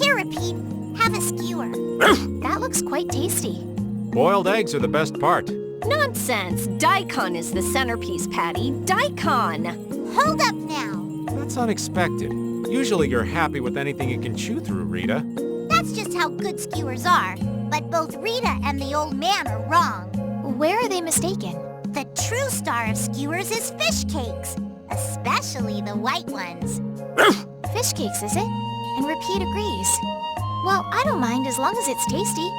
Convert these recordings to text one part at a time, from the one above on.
Here, Repeat. Have a skewer. That looks quite tasty. Boiled eggs are the best part. Nonsense! Daikon is the centerpiece, Patty. Daikon! Hold up now. That's unexpected. Usually you're happy with anything you can chew through, Rita. That's just how good skewers are. But both Rita and the old man are wrong. Where are they mistaken? The true star of skewers is fish cakes. Especially the white ones. Fish cakes, is it? And Repeat agrees. Well, I don't mind as long as it's tasty.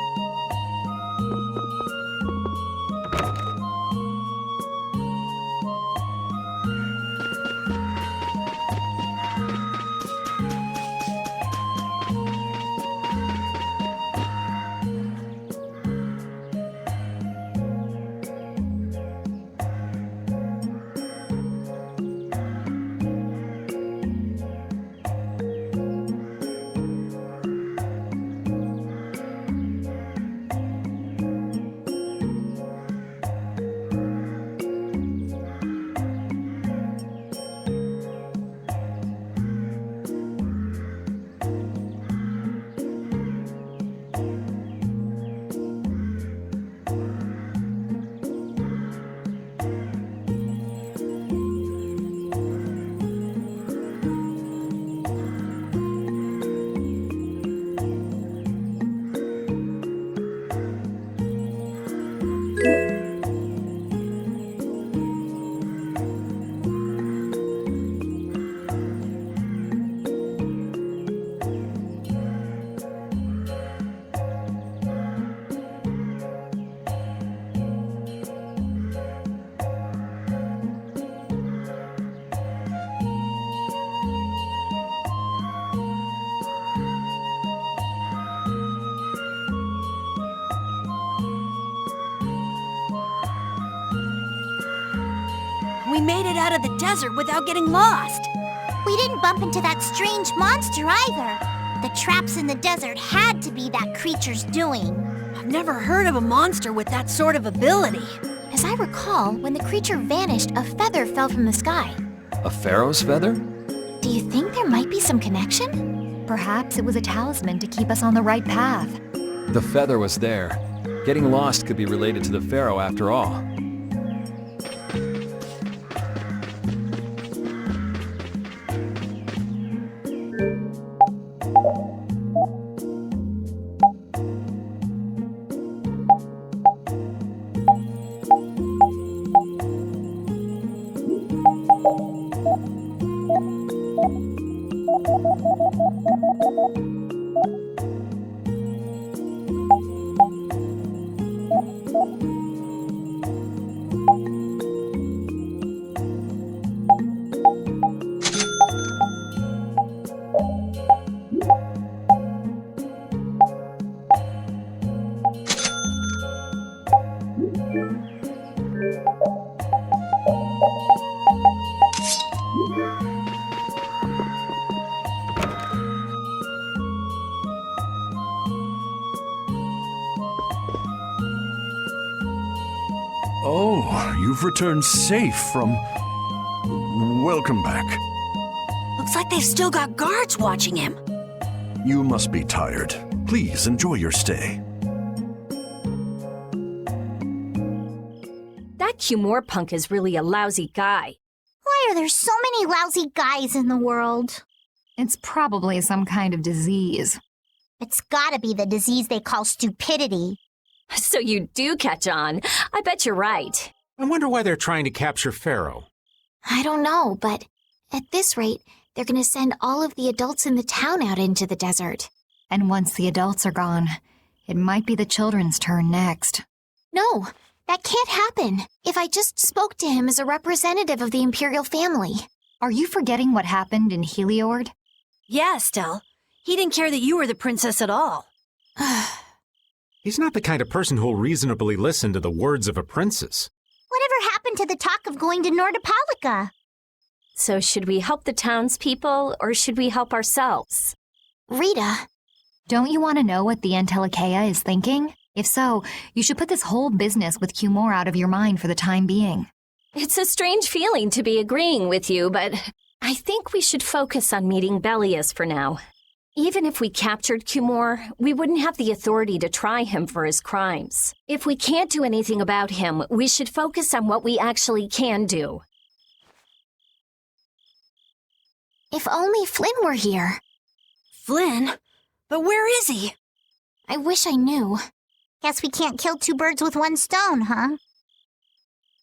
We made it out of the desert without getting lost. We didn't bump into that strange monster either. The traps in the desert had to be that creature's doing. I've never heard of a monster with that sort of ability. As I recall, when the creature vanished, a feather fell from the sky. A pharaoh's feather? Do you think there might be some connection? Perhaps it was a talisman to keep us on the right path. The feather was there. Getting lost could be related to the pharaoh after all. Oh, you've returned safe from... Welcome back. Looks like they've still got guards watching him. You must be tired. Please enjoy your stay. That Cumore punk is really a lousy guy. Why are there so many lousy guys in the world? It's probably some kind of disease. It's gotta be the disease they call stupidity. So you do catch on. I bet you're right. I wonder why they're trying to capture Pharaoh. I don't know, but at this rate, they're going to send all of the adults in the town out into the desert. And once the adults are gone, it might be the children's turn next. No, that can't happen. If I just spoke to him as a representative of the Imperial family. Are you forgetting what happened in Heliord? Yeah, Estelle. He didn't care that you were the princess at all. He's not the kind of person who'll reasonably listen to the words of a princess. Whatever happened to the talk of going to Nordopolica? So should we help the townspeople, or should we help ourselves? Rita. Don't you want to know what the Entelikeia is thinking? If so, you should put this whole business with Cumore out of your mind for the time being. It's a strange feeling to be agreeing with you, but I think we should focus on meeting Bellius for now. Even if we captured Cumore, we wouldn't have the authority to try him for his crimes. If we can't do anything about him, we should focus on what we actually can do. If only Flynn were here. Flynn? But where is he? I wish I knew. Guess we can't kill two birds with one stone, huh?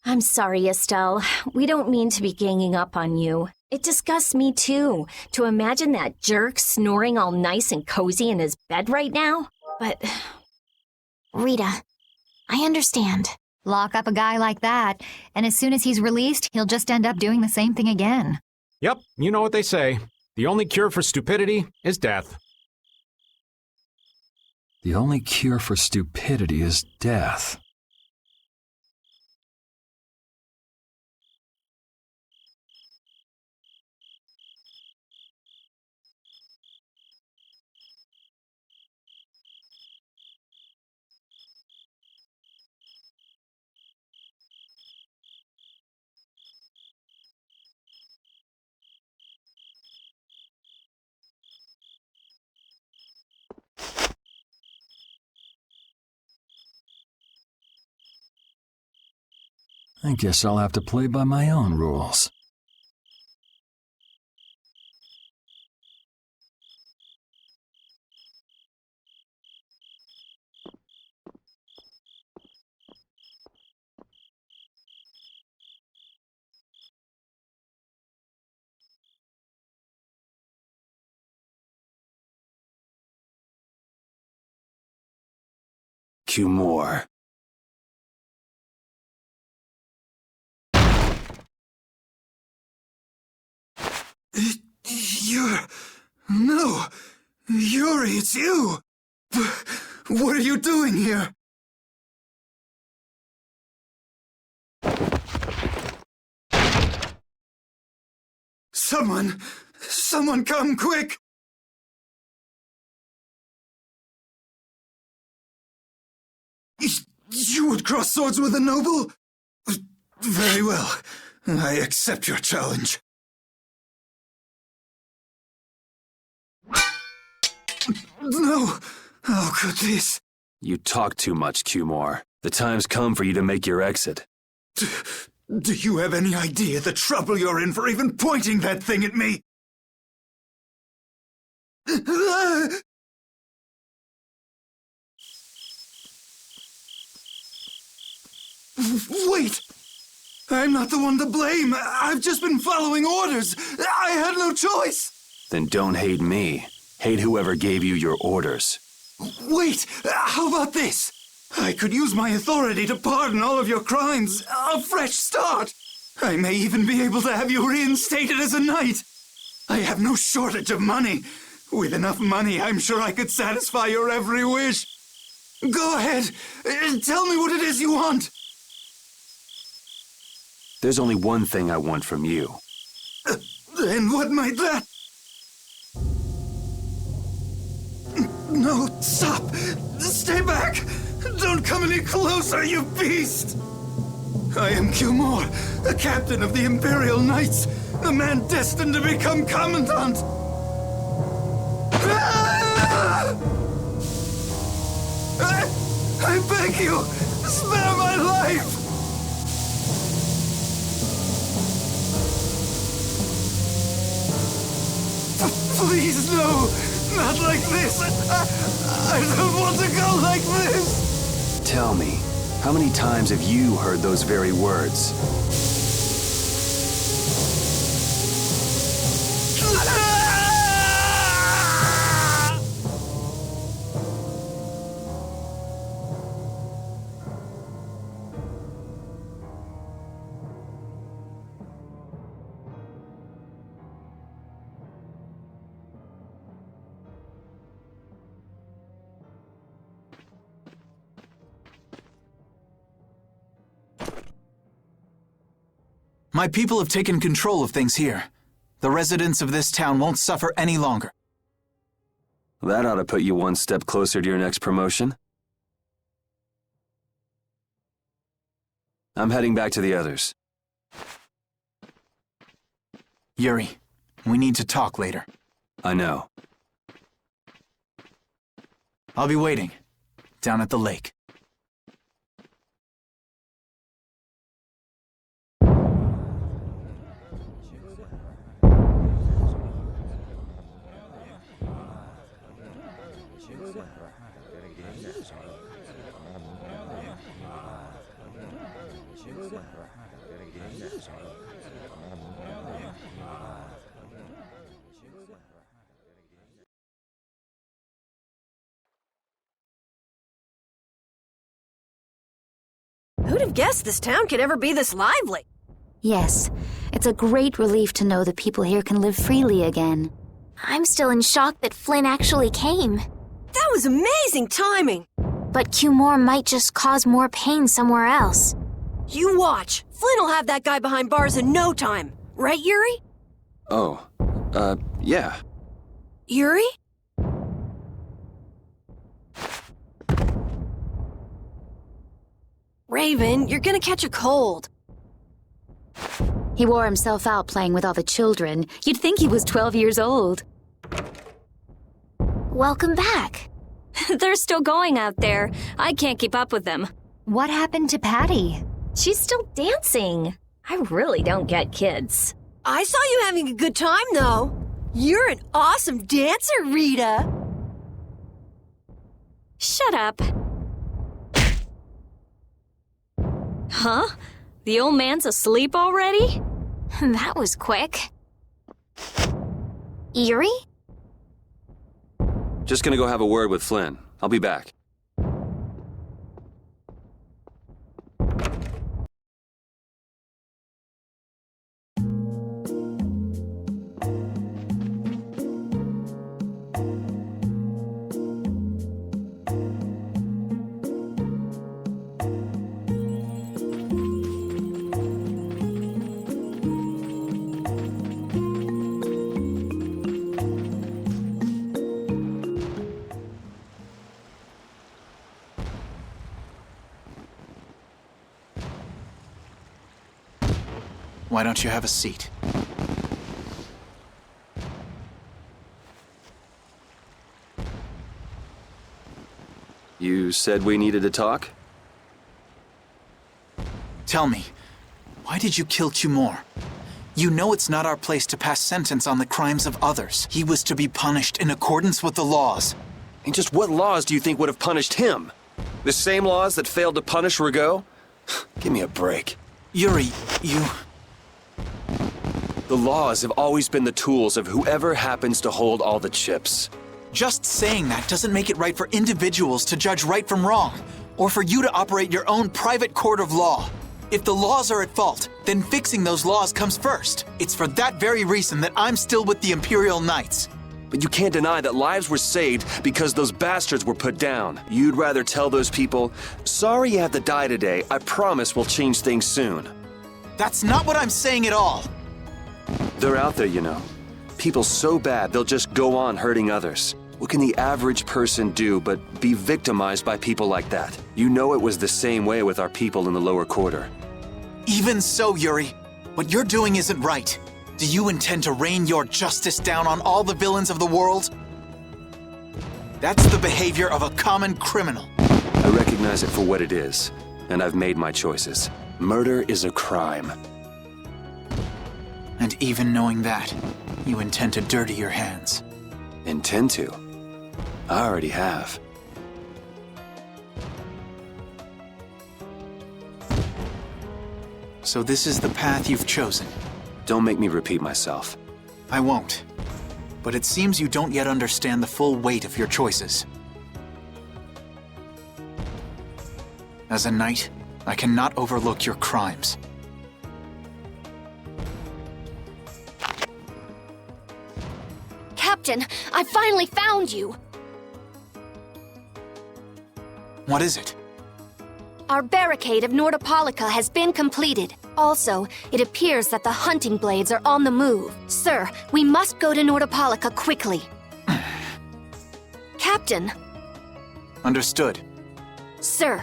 I'm sorry, Estelle. We don't mean to be ganging up on you. It disgusts me, too, to imagine that jerk snoring all nice and cozy in his bed right now. But... Rita, I understand. Lock up a guy like that, and as soon as he's released, he'll just end up doing the same thing again. Yep, you know what they say. The only cure for stupidity is death. The only cure for stupidity is death. I guess I'll have to play by my own rules. Cumore. No! Yuri, it's you! What are you doing here? Someone come quick! You would cross swords with a noble? Very well. I accept your challenge. No! How could this? You talk too much, Cumore. The time's come for you to make your exit. Do you have any idea the trouble you're in for even pointing that thing at me? Wait! I'm not the one to blame. I've just been following orders. I had no choice. Then don't hate me. Hate whoever gave you your orders. Wait! How about this? I could use my authority to pardon all of your crimes. A fresh start. I may even be able to have you reinstated as a knight. I have no shortage of money. With enough money, I'm sure I could satisfy your every wish. Go ahead. Tell me what it is you want. There's only one thing I want from you. And what might that... No, stop! Stay back! Don't come any closer, you beast! I am Cumore, the captain of the Imperial Knights, the man destined to become Commandant! Ah! I beg you, spare my life! Please, no! Not like this! I don't want to go like this! Tell me, how many times have you heard those very words? My people have taken control of things here. The residents of this town won't suffer any longer. That ought to put you one step closer to your next promotion. I'm heading back to the others. Yuri, we need to talk later. I know. I'll be waiting. Down at the lake. Who'd have guessed this town could ever be this lively? Yes, it's a great relief to know that people here can live freely again. I'm still in shock that Flynn actually came. That was amazing timing! But Cumore might just cause more pain somewhere else. You watch. Flynn will have that guy behind bars in no time. Right, Yuri? Oh, yeah. Yuri? Raven, you're gonna catch a cold. He wore himself out playing with all the children. You'd think he was 12 years old. Welcome back. They're still going out there. I can't keep up with them. What happened to Patty? She's still dancing. I really don't get kids. I saw you having a good time, though. You're an awesome dancer, Rita. Shut up. Huh? The old man's asleep already? That was quick. Yuri? Just gonna go have a word with Flynn. I'll be back. Why don't you have a seat? You said we needed to talk? Tell me, why did you kill Cumore? You know it's not our place to pass sentence on the crimes of others. He was to be punished in accordance with the laws. And just what laws do you think would have punished him? The same laws that failed to punish Rigaud? Give me a break. Yuri, you... The laws have always been the tools of whoever happens to hold all the chips. Just saying that doesn't make it right for individuals to judge right from wrong, or for you to operate your own private court of law. If the laws are at fault, then fixing those laws comes first. It's for that very reason that I'm still with the Imperial Knights. But you can't deny that lives were saved because those bastards were put down. You'd rather tell those people, sorry you have to die today, I promise we'll change things soon. That's not what I'm saying at all. They're out there, you know. People so bad they'll just go on hurting others. What can the average person do but be victimized by people like that? You know it was the same way with our people in the lower quarter. Even so, Yuri, what you're doing isn't right. Do you intend to rain your justice down on all the villains of the world? That's the behavior of a common criminal. I recognize it for what it is, and I've made my choices. Murder is a crime. And even knowing that, you intend to dirty your hands. Intend to? I already have. So this is the path you've chosen. Don't make me repeat myself. I won't. But it seems you don't yet understand the full weight of your choices. As a knight, I cannot overlook your crimes. Captain, I finally found you! What is it? Our barricade of Nordopolica has been completed. Also, it appears that the hunting blades are on the move. Sir, we must go to Nordopolica quickly. Captain! Understood. Sir!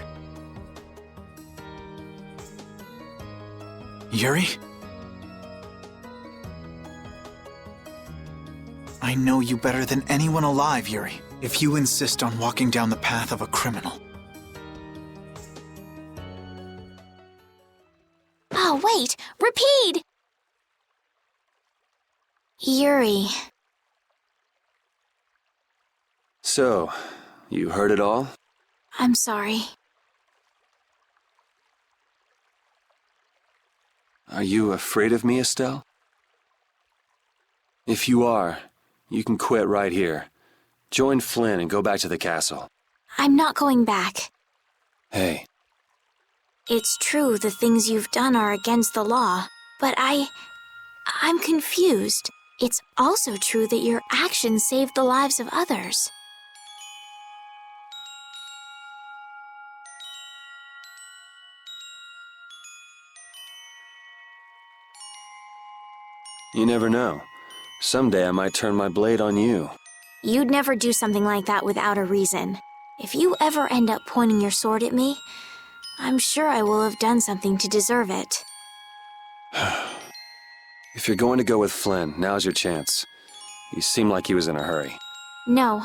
Yuri? I I know you better than anyone alive, Yuri. If you insist on walking down the path of a criminal. Oh, wait! Repeat! Yuri. So, you heard it all? I'm sorry. Are you afraid of me, Estelle? If you are, you can quit right here. Join Flynn and go back to the castle. I'm not going back. Hey, It's true the things you've done are against the law, but I'm confused. It's also true that your actions saved the lives of others. you never know. Someday I might turn my blade on you. You'd never do something like that without a reason. If you ever end up pointing your sword at me, I'm sure I will have done something to deserve it. If you're going to go with Flynn, now's your chance. You seem like he was in a hurry. No,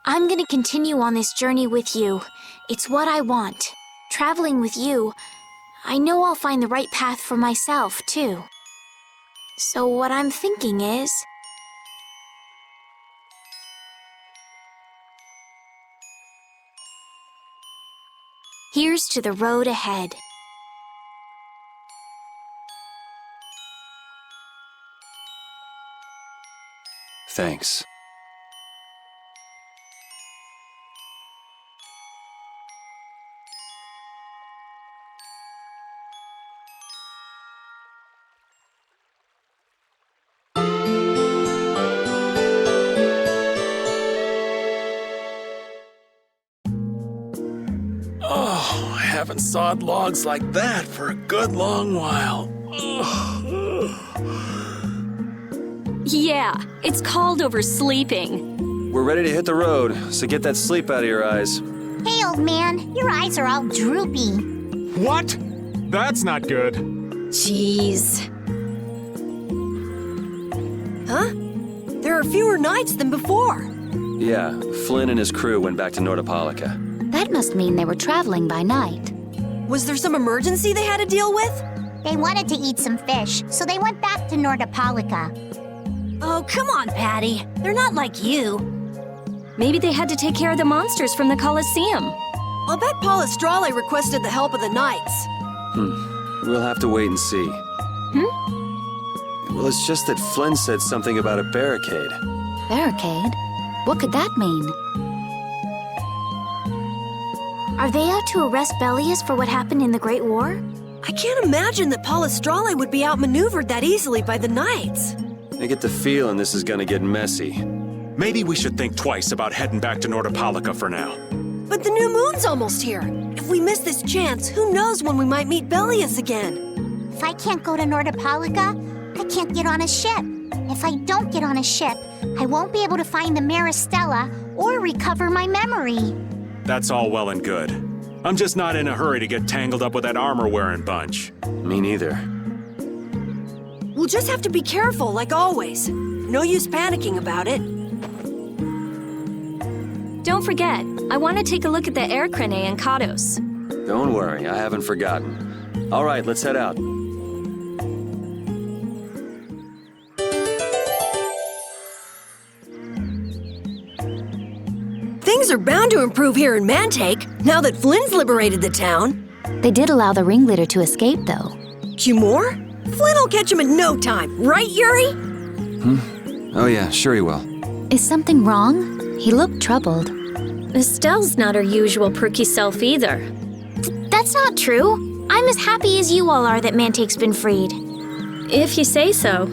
I'm gonna continue on this journey with you. It's what I want. Traveling with you, I know I'll find the right path for myself, too. So what I'm thinking is... here's to the road ahead. Thanks. Oh, I haven't sawed logs like that for a good long while. Yeah, it's called oversleeping. We're ready to hit the road, so get that sleep out of your eyes. Hey, old man, your eyes are all droopy. What? That's not good. Jeez. Huh? There are fewer nights than before. Yeah, Flynn and his crew went back to Nordopolica. That must mean they were traveling by night. Was there some emergency they had to deal with? They wanted to eat some fish, so they went back to Nordopolica. Oh, come on, Patty. They're not like you. Maybe they had to take care of the monsters from the Colosseum. I'll bet Palestrale requested the help of the knights. We'll have to wait and see. Well, it's just that Flynn said something about a barricade. Barricade? What could that mean? Are they out to arrest Bellius for what happened in the Great War? I can't imagine that Palestrale would be outmaneuvered that easily by the knights. I get the feeling this is gonna get messy. Maybe we should think twice about heading back to Nordopolica for now. But the new moon's almost here. If we miss this chance, who knows when we might meet Bellius again? If I can't go to Nordopolica, I can't get on a ship. If I don't get on a ship, I won't be able to find the Maristella or recover my memory. That's all well and good. I'm just not in a hurry to get tangled up with that armor-wearing bunch. Me neither. We'll just have to be careful, like always. No use panicking about it. Don't forget, I want to take a look at the air crane and Kados. Don't worry, I haven't forgotten. All right, let's head out. Things are bound to improve here in Mantake, now that Flynn's liberated the town. They did allow the ringleader to escape, though. Cumore? Flynn will catch him in no time, right, Yuri? Oh yeah, sure he will. Is something wrong? He looked troubled. Estelle's not her usual perky self either. That's not true. I'm as happy as you all are that Mantake's been freed. If you say so.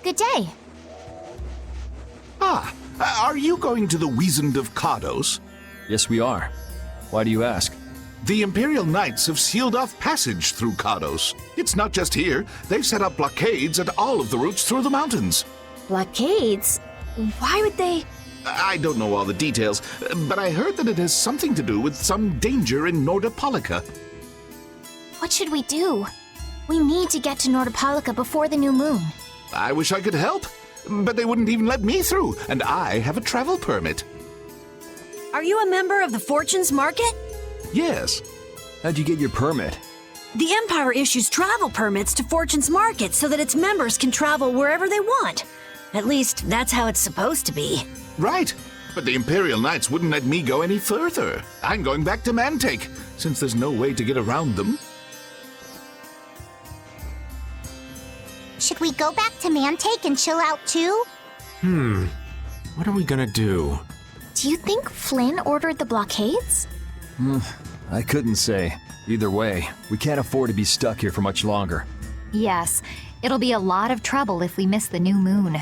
Good day. Ah, are you going to the Wizened of Cardos? Yes, we are. Why do you ask? The Imperial Knights have sealed off passage through Cardos. It's not just here. They've set up blockades at all of the routes through the mountains. Blockades? Why would they? I don't know all the details, but I heard that it has something to do with some danger in Nordopolica. What should we do? We need to get to Nordopolica before the new moon. I wish I could help, but they wouldn't even let me through, and I have a travel permit. Are you a member of the Fortunes Market? Yes. How'd you get your permit? The Empire issues travel permits to Fortunes Market so that its members can travel wherever they want. At least, that's how it's supposed to be. Right, but the Imperial Knights wouldn't let me go any further. I'm going back to Mantake, since there's no way to get around them. Should we go back to Mantake and chill out too? What are we gonna do? Do you think Flynn ordered the blockades? I couldn't say. Either way, we can't afford to be stuck here for much longer. Yes, it'll be a lot of trouble if we miss the new moon.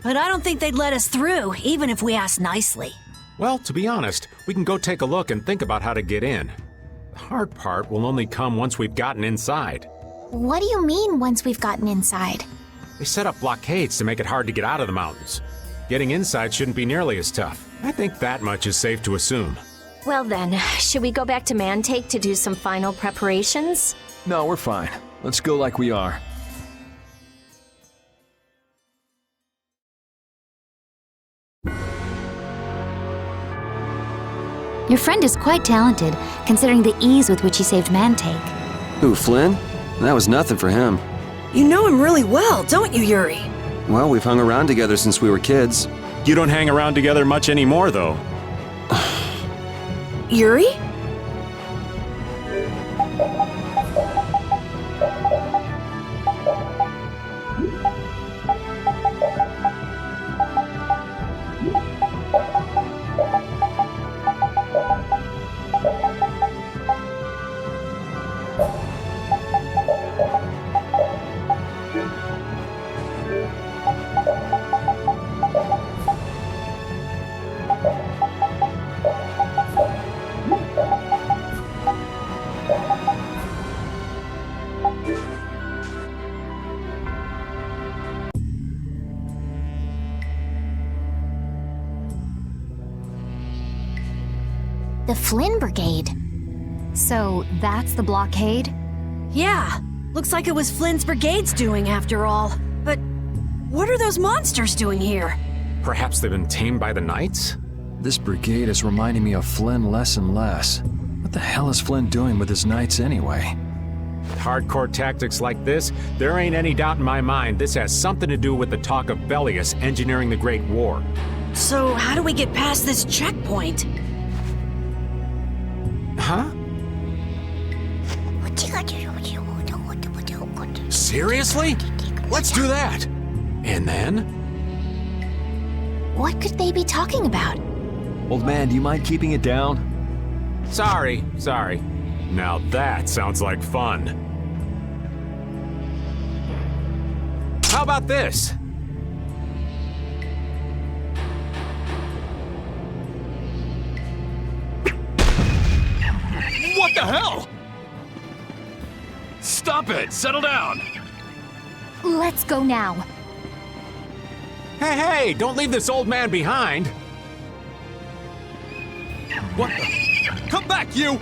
But I don't think they'd let us through, even if we asked nicely. Well, to be honest, we can go take a look and think about how to get in. The hard part will only come once we've gotten inside. What do you mean once we've gotten inside? They set up blockades to make it hard to get out of the mountains. Getting inside shouldn't be nearly as tough. I think that much is safe to assume. Well then, should we go back to Mantake to do some final preparations? No, we're fine. Let's go like we are. Your friend is quite talented, considering the ease with which he saved Mantake. Who, Flynn? That was nothing for him. You know him really well, don't you, Yuri? Well, we've hung around together since we were kids. You don't hang around together much anymore, though. Yuri? The Flynn Brigade. So that's the blockade? Yeah, looks like it was Flynn's brigade's doing after all. But what are those monsters doing here? Perhaps they've been tamed by the Knights? This brigade is reminding me of Flynn less and less. What the hell is Flynn doing with his knights anyway? Hardcore tactics like this, there ain't any doubt in my mind this has something to do with the talk of Bellius engineering the Great War. So how do we get past this checkpoint? Huh? Seriously? Let's do that! And then? What could they be talking about? Old man, do you mind keeping it down? Sorry. Now that sounds like fun. How about this? What the hell? Stop it! Settle down! Let's go now. Hey, don't leave this old man behind! What the? Come back, you!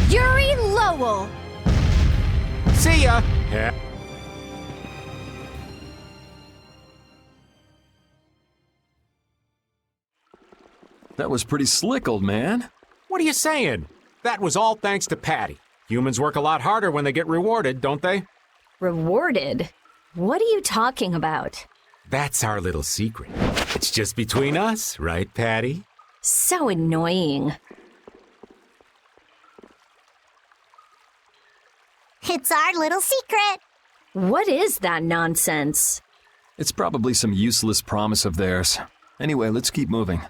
Yuri Lowell! See ya! Yeah. That was pretty slick, old man. What are you saying? That was all thanks to Patty. Humans work a lot harder when they get rewarded, don't they? Rewarded? What are you talking about? That's our little secret. It's just between us, right, Patty? So annoying. It's our little secret. What is that nonsense? It's probably some useless promise of theirs. Anyway, let's keep moving.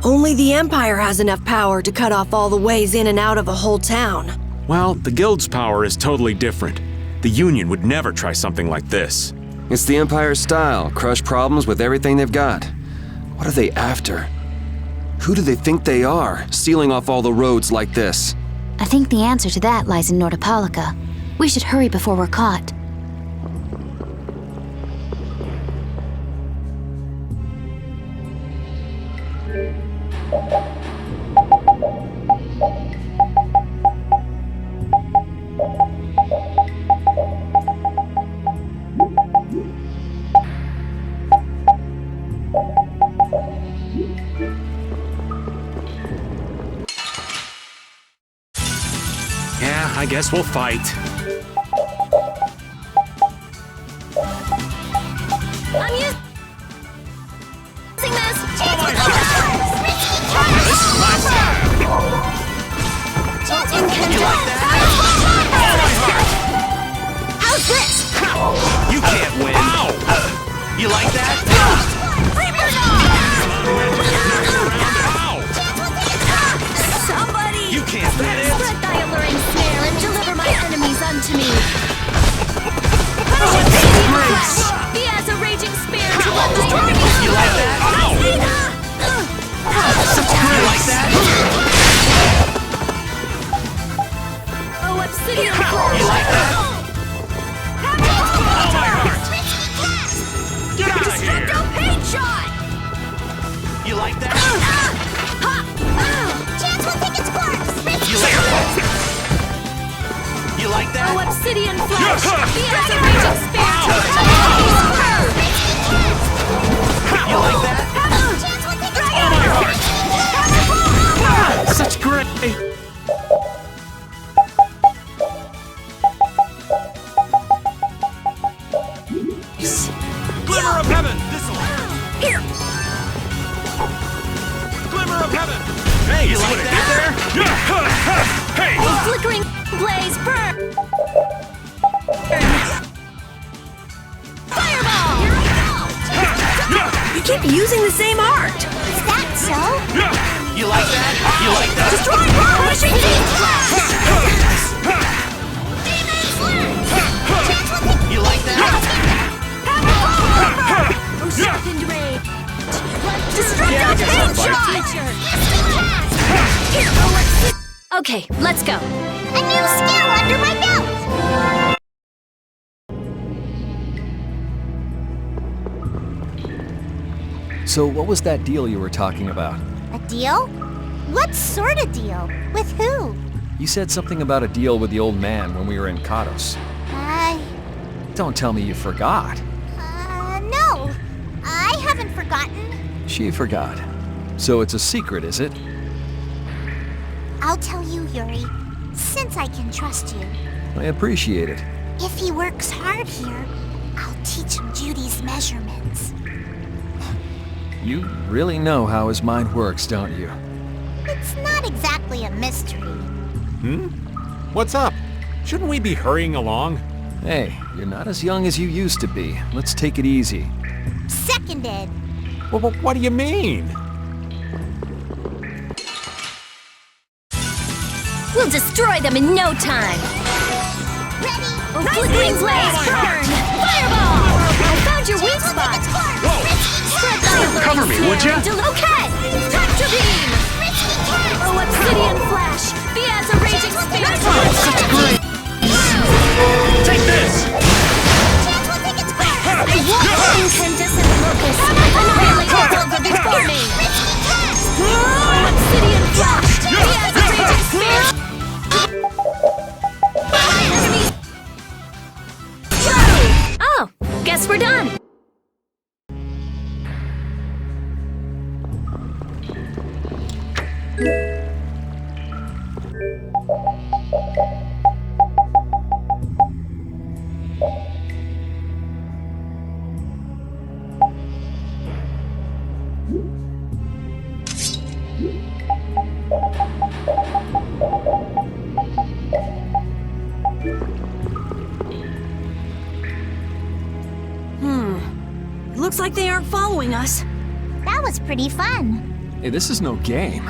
Only the Empire has enough power to cut off all the ways in and out of a whole town. Well, the Guild's power is totally different. The Union would never try something like this. It's the Empire's style, crush problems with everything they've got. What are they after? Who do they think they are, sealing off all the roads like this? I think the answer to that lies in Nordopolica. We should hurry before we're caught. Yeah, I guess we'll fight. I'm using this. This is my style. You like that? How's this? You can't win. Ow! You like that? Somebody! You can't win it. Spread thy alluring snare and deliver my enemies unto me. Be as a raging spear to let my enemies. You like that? You like that? Oh, obsidian flash! You like that? Oh, my heart! Get out of here! Destructo pain shot! You like that? Chance will take its course! You like that? You like that? Oh, obsidian flash! Be as a raging spear to let my enemies burn! You like that? Chance will take its Oh, my heart! Such great... Glimmer of heaven! This'll... Here! Glimmer of heaven! Hey, You like that? Hey! A flickering blaze burn! Fireball! You keep using the same art! Is that so? You like that? You like that? Destroy rock! Pushing flash! You like that? Oh, sharpened rage! Destructo pain shot! Here! Okay, let's go. A new skill under my belt! So what was that deal you were talking about? A deal? What sort of deal? With who? You said something about a deal with the old man when we were in Kados. Don't tell me you forgot. No. I haven't forgotten. She forgot. So it's a secret, is it? I'll tell you, Yuri, since I can trust you. I appreciate it. If he works hard here, I'll teach him Judy's measurements. You really know how his mind works, don't you? It's not exactly a mystery. What's up? Shouldn't we be hurrying along? Hey, you're not as young as you used to be. Let's take it easy. Seconded. Well, what do you mean? We'll destroy them in no time! Ready? Oh, flickering blaze burn! Fireball! I found your weak spot! Whoa! Spread thy alluring Cover me, would ya? Okay! Tractor beam! Oh, obsidian flash! Be as a raging spear! Such great... Take this! I want incandescent locust! Annihilate the Volga before me! Oh, obsidian flash! Be as a raging spear! Enemies! Oh, guess we're done! Looks like they aren't following us. That was pretty fun. Hey, this is no game.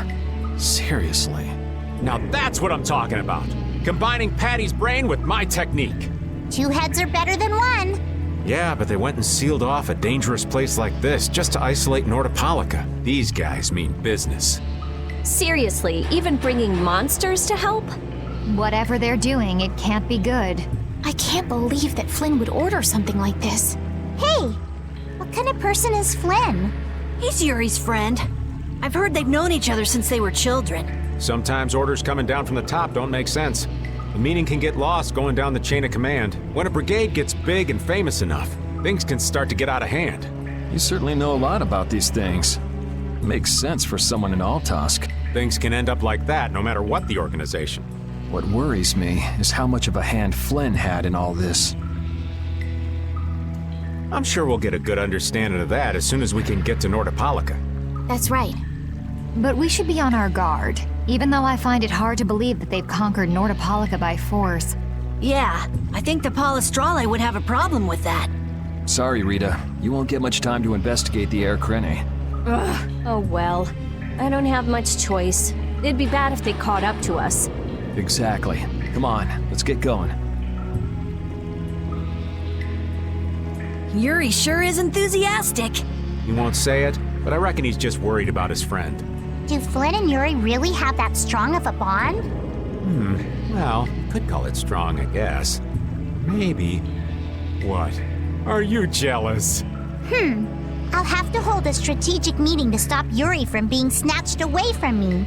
Seriously. Now that's what I'm talking about. combining Patty's brain with my technique. 2 heads are better than 1. Yeah, but they went and sealed off a dangerous place like this just to isolate Nordopolica. These guys mean business. Seriously, even bringing monsters to help? Whatever they're doing, it can't be good. I can't believe that Flynn would order something like this. Hey, what kind of person is Flynn? He's Yuri's friend. I've heard they've known each other since they were children. Sometimes orders coming down from the top don't make sense. The meaning can get lost going down the chain of command. When a brigade gets big and famous enough, things can start to get out of hand. You certainly know a lot about these things. Makes sense for someone in Altosk. Things can end up like that no matter what the organization. What worries me is how much of a hand Flynn had in all this. I'm sure we'll get a good understanding of that as soon as we can get to Nordopolica. That's right. But we should be on our guard, even though I find it hard to believe that they've conquered Nordopolica by force. Yeah, I think the Palestrale would have a problem with that. Sorry, Rita. You won't get much time to investigate the Air Krene. Ugh, oh well. I don't have much choice. It'd be bad if they caught up to us. Exactly. Come on, let's get going. Yuri sure is enthusiastic. He won't say it, but I reckon he's just worried about his friend. Do Flynn and Yuri really have that strong of a bond? Well, you could call it strong, I guess. Maybe. What? Are you jealous? I'll have to hold a strategic meeting to stop Yuri from being snatched away from me.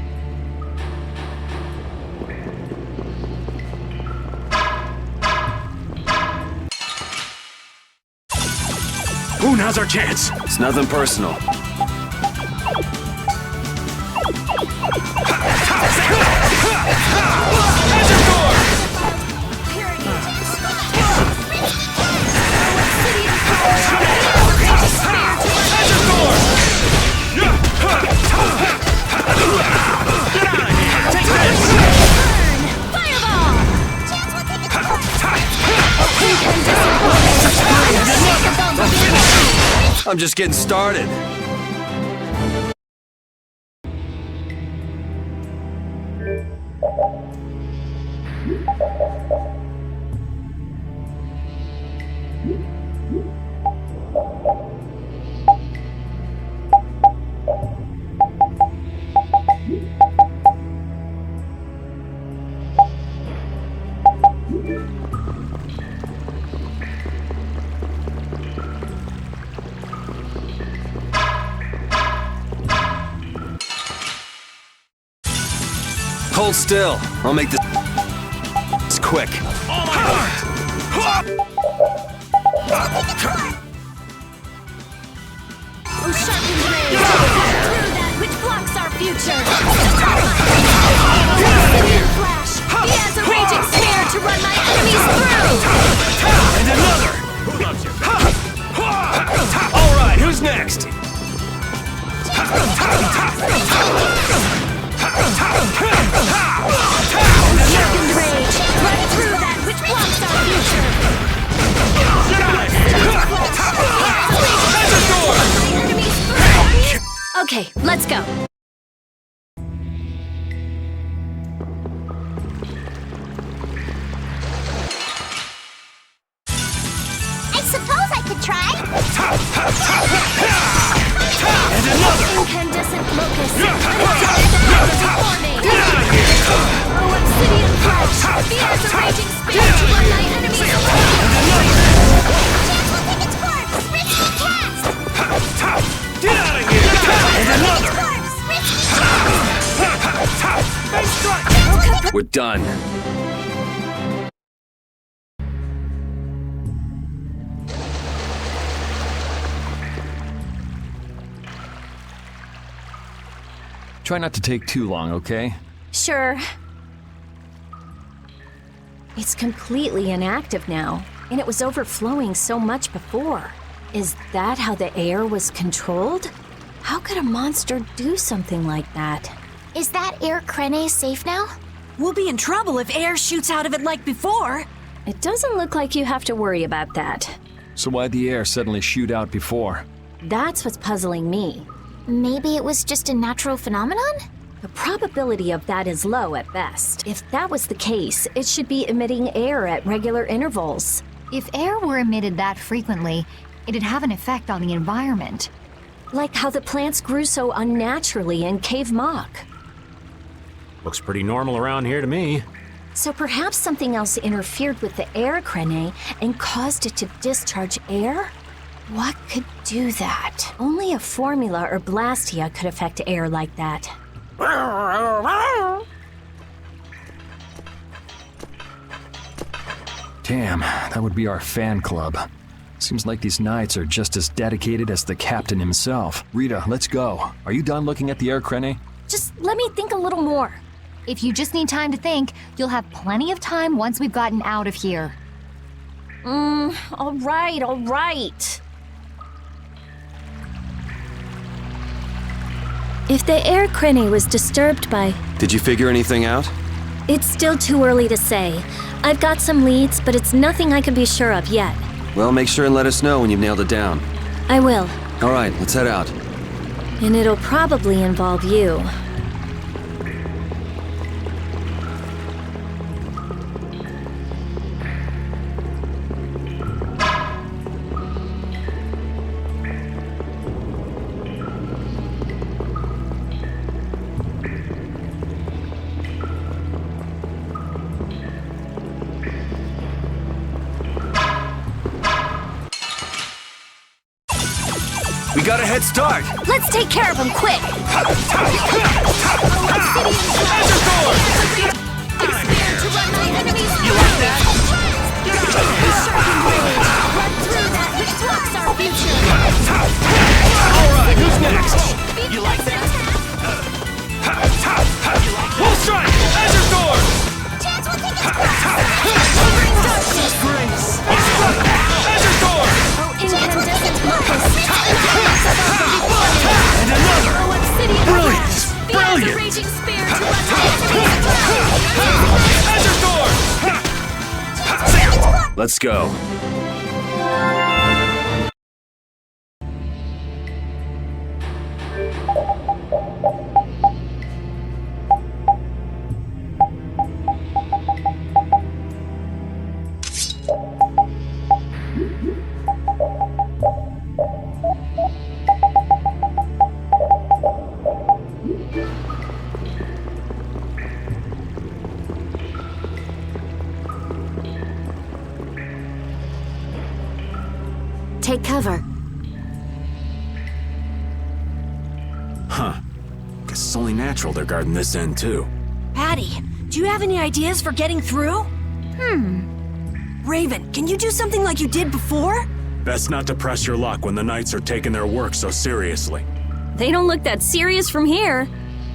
Ooh, now's our chance! It's nothing personal. I'm just getting started. Hold still. I'll make this quick. Oh sharpened blade! Through that which blocks our future! Obsidian flash! He has a raging spear to run my enemies through! And another! Who loves you? All right, who's next? Sharpened rage! Run through that which blocks our future! Okay, let's go. I suppose I could try! And another! Incandescent locust! Oh, obsidian flesh! He has a raging spear to run my enemies through! Chance will take its corpse! Risky cast! Get out of here! And another! We're done. Try not to take too long, okay? Sure. It's completely inactive now, and it was overflowing so much before. Is that how the air was controlled? How could a monster do something like that? Is that Air Krene safe now? We'll be in trouble if air shoots out of it like before. It doesn't look like you have to worry about that. So why'd the air suddenly shoot out before? That's what's puzzling me. Maybe it was just a natural phenomenon? The probability of that is low at best. If that was the case, it should be emitting air at regular intervals. If air were emitted that frequently, it'd have an effect on the environment. Like how the plants grew so unnaturally in Cave Mock. Looks pretty normal around here to me. So perhaps something else interfered with the air crane and caused it to discharge air? What could do that? Only a formula or blastia could affect air like that. Damn, that would be our fan club. Seems like these knights are just as dedicated as the captain himself. Rita, let's go. Are you done looking at the air crane? Just let me think a little more. If you just need time to think, you'll have plenty of time once we've gotten out of here. All right. If the air crane was disturbed by... Did you figure anything out? It's still too early to say. I've got some leads, but it's nothing I can be sure of yet. Well, make sure and let us know when you've nailed it down. I will. All right, let's head out. And it'll probably involve you. We got a head start! Let's take care of him quick! You like that? Alright, who's next? You like that? Full strike! Azure Sword! Chance will take Azure Sword! Incandescent focus! And another! Brilliant! Brilliant! Raging spear to Azure Sword! Let's go. Take cover. Huh. Guess it's only natural they're guarding this end, too. Patty, do you have any ideas for getting through? Raven, can you do something like you did before? Best not to press your luck when the knights are taking their work so seriously. They don't look that serious from here.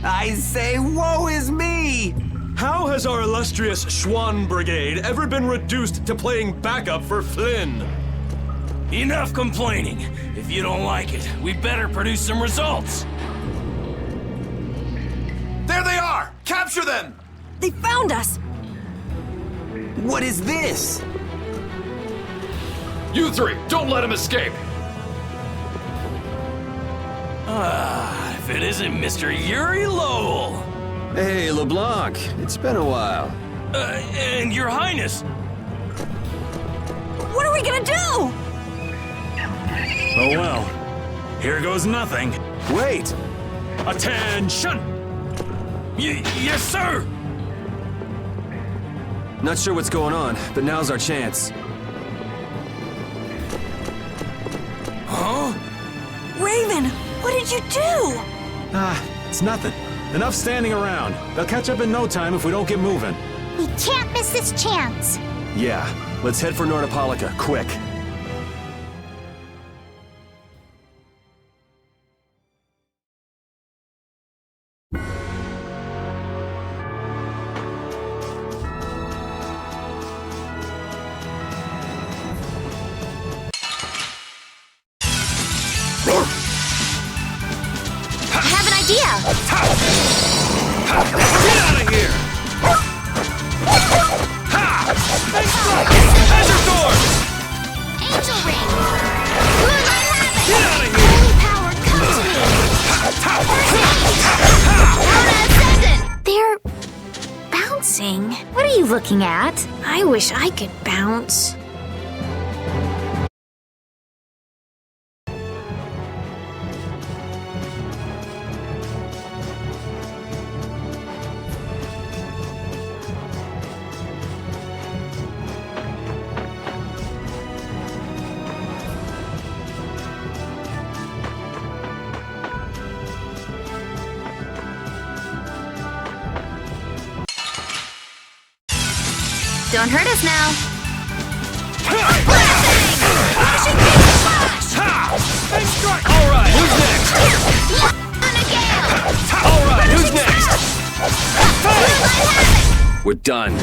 I say, woe is me! How has our illustrious Schwann Brigade ever been reduced to playing backup for Flynn? Enough complaining. If you don't like it, we better produce some results. There they are! Capture them! They found us! What is this? You three, don't let him escape! If it isn't Mr. Yuri Lowell. Hey, LeBlanc. It's been a while. And Your Highness. What are we gonna do? Oh well. Here goes nothing. Wait! Attention! Yes, sir! Not sure what's going on, but now's our chance. Huh? Raven, what did you do? It's nothing. Enough standing around. They'll catch up in no time if we don't get moving. We can't miss this chance. Yeah, let's head for Nordopolica, quick. I have an idea! Get out of here! Azure Sword! bouncing. What are you looking at? I wish I could bounce. Don't hurt us now. Alright, who's next? Alright, who's next? We're done.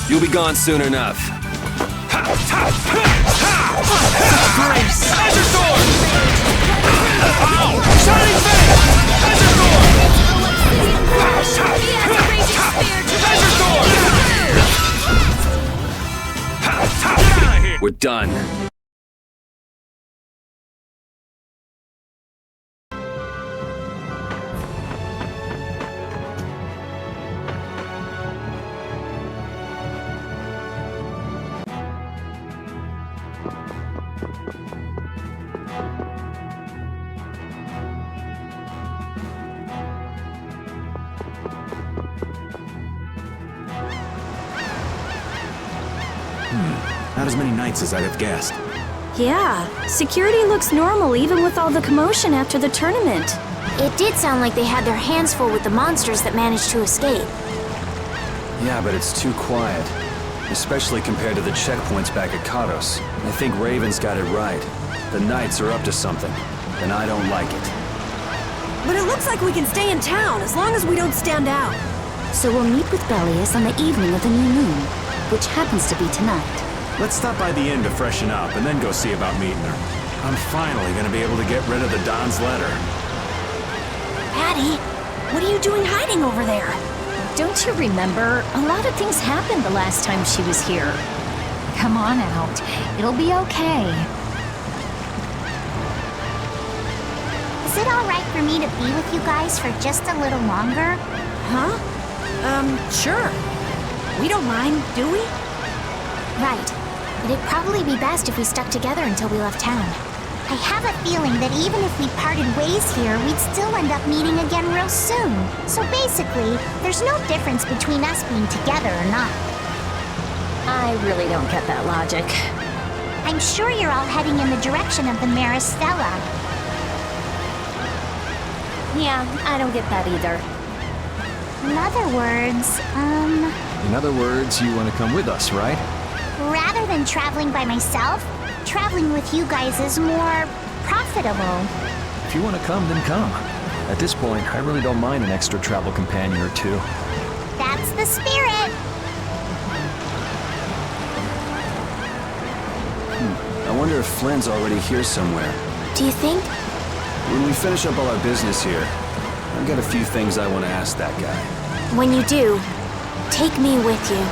You'll be gone soon enough. Azure Sword! Ow! Shining Fang! Azure Sword! Azure Sword! Get out of here! We're done. Not as many knights as I'd have guessed. Yeah, security looks normal even with all the commotion after the tournament. It did sound like they had their hands full with the monsters that managed to escape. Yeah, but it's too quiet. Especially compared to the checkpoints back at Kados. I think Raven's got it right. The Knights are up to something, and I don't like it. But it looks like we can stay in town as long as we don't stand out. So we'll meet with Bellius on the evening of the new moon, which happens to be tonight. Let's stop by the inn to freshen up and then go see about meeting her. I'm finally gonna be able to get rid of the Don's letter. Patty, what are you doing hiding over there? Don't you remember? A lot of things happened the last time she was here. Come on out. It'll be okay. Is it alright for me to be with you guys for just a little longer? Huh? Sure. We don't mind, do we? Right. It'd probably be best if we stuck together until we left town. I have a feeling that even if we parted ways here, we'd still end up meeting again real soon. So basically, there's no difference between us being together or not. I really don't get that logic. I'm sure you're all heading in the direction of the Maristella. Yeah, I don't get that either. In other words, In other words, you want to come with us, right? rather than traveling by myself, traveling with you guys is more profitable. If you want to come, then come. At this point, I really don't mind an extra travel companion or two. That's the spirit! I wonder if Flynn's already here somewhere. Do you think? When we finish up all our business here, I've got a few things I want to ask that guy. When you do, take me with you.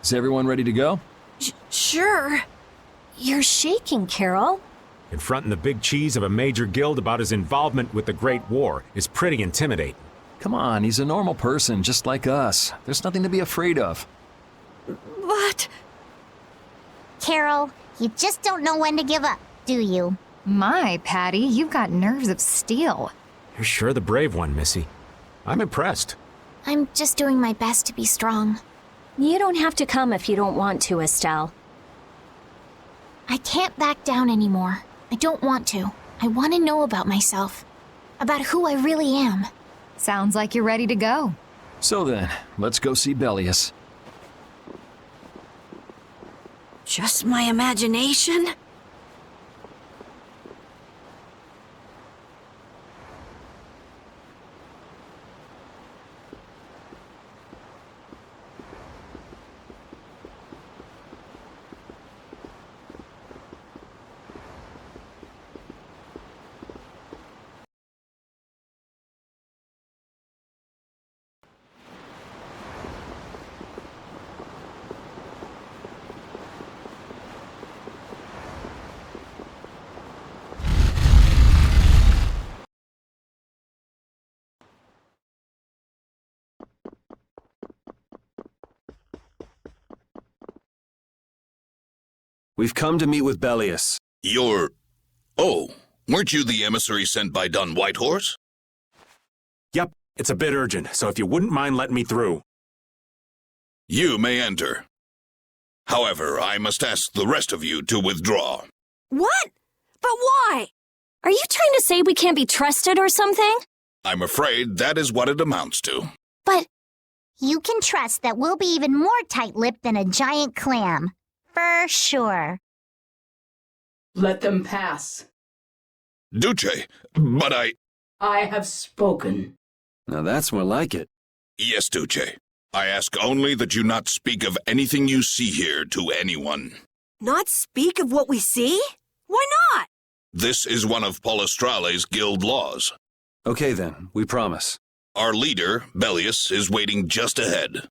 Is everyone ready to go? Sure. You're shaking, Carol. Confronting the big cheese of a major guild about his involvement with the Great War is pretty intimidating. Come on, he's a normal person, just like us. There's nothing to be afraid of. But... Carol, you just don't know when to give up, do you? My, Patty, you've got nerves of steel. You're sure the brave one, Missy. I'm impressed. I'm just doing my best to be strong. You don't have to come if you don't want to, Estelle. I can't back down anymore. I don't want to. I want to know about myself. About who I really am. Sounds like you're ready to go. So then, let's go see Bellius. Just my imagination? We've come to meet with Bellius. Oh, weren't you the emissary sent by Don Whitehorse? Yep, it's a bit urgent, so if you wouldn't mind letting me through. You may enter. However, I must ask the rest of you to withdraw. What? But why? Are you trying to say we can't be trusted or something? I'm afraid that is what it amounts to. But you can trust that we'll be even more tight-lipped than a giant clam. For sure. Let them pass. Duce, but I have spoken. Now that's more like it. Yes, Duce. I ask only that you not speak of anything you see here to anyone. Not speak of what we see? Why not? This is one of Polestrale's guild laws. Okay then, we promise. Our leader, Bellius, is waiting just ahead.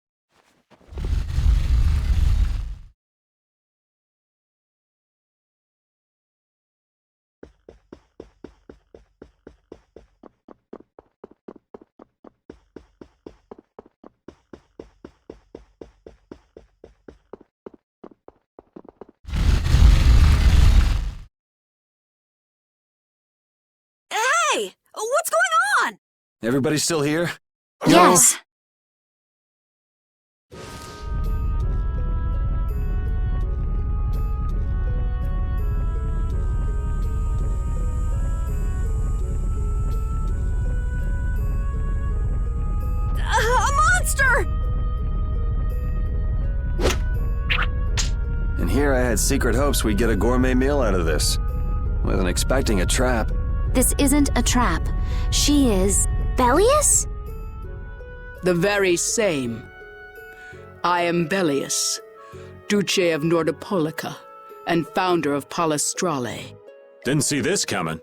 Hey! What's going on? Everybody still here? Yes. A monster! And here I had secret hopes we'd get a gourmet meal out of this. Wasn't expecting a trap. This isn't a trap. She is... Bellius? The very same. I am Belius, Duce of Nordopolica, and founder of Palestrale. Didn't see this coming.